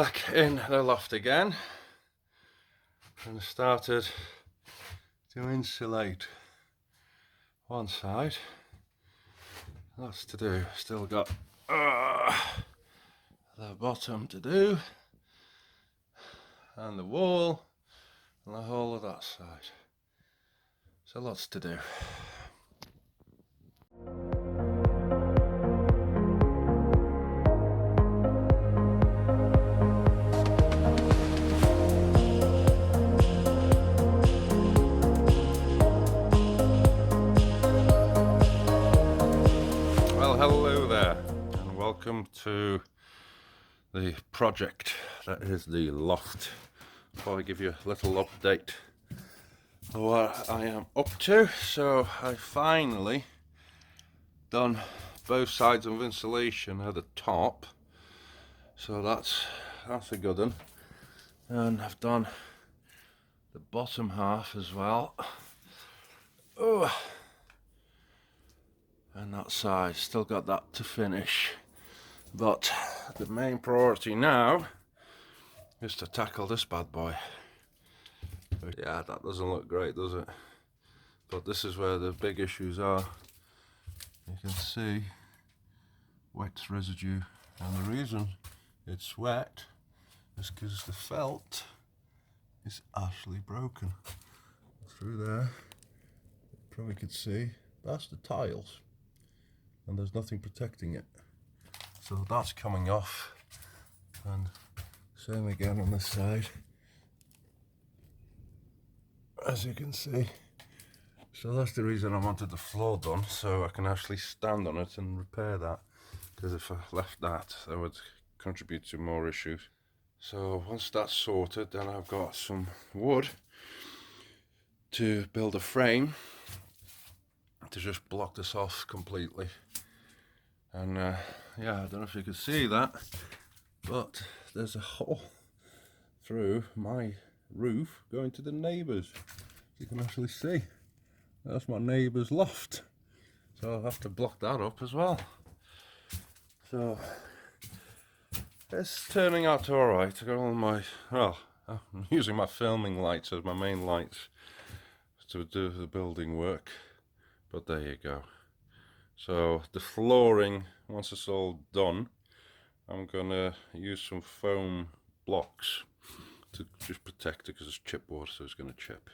Back in the loft again, and I started to insulate one side. Lots to do. Still got the bottom to do, and the wall, and the whole of that side. So lots to do. Well, hello there, and welcome to the project that is the loft. Before I give you a little update of what I am up to, so I finally done both sides of insulation at the top, so that's a good one, and I've done the bottom half as well. Oh, and that side, still got that to finish, but the main priority now is to tackle this bad boy. Yeah, that doesn't look great, does it? But this is where the big issues are. You can see wet residue, and the reason it's wet is because the felt is actually broken. Through there, you probably could see that's the tiles, and there's nothing protecting it. So that's coming off, and same again on this side, as you can see. So that's the reason I wanted the floor done, so I can actually stand on it and repair that, because if I left that would contribute to more issues. So once that's sorted, then I've got some wood to build a frame to just block this off completely. And yeah, I don't know if you can see that, but there's a hole through my roof going to the neighbours. You can actually see that's my neighbour's loft, so I'll have to block that up as well. So it's turning out alright. I got all my, well, I'm using my filming lights as my main lights to do the building work, but there you go. So the flooring, once it's all done, I'm gonna use some foam blocks to just protect it, because it's chipboard, so it's gonna chip.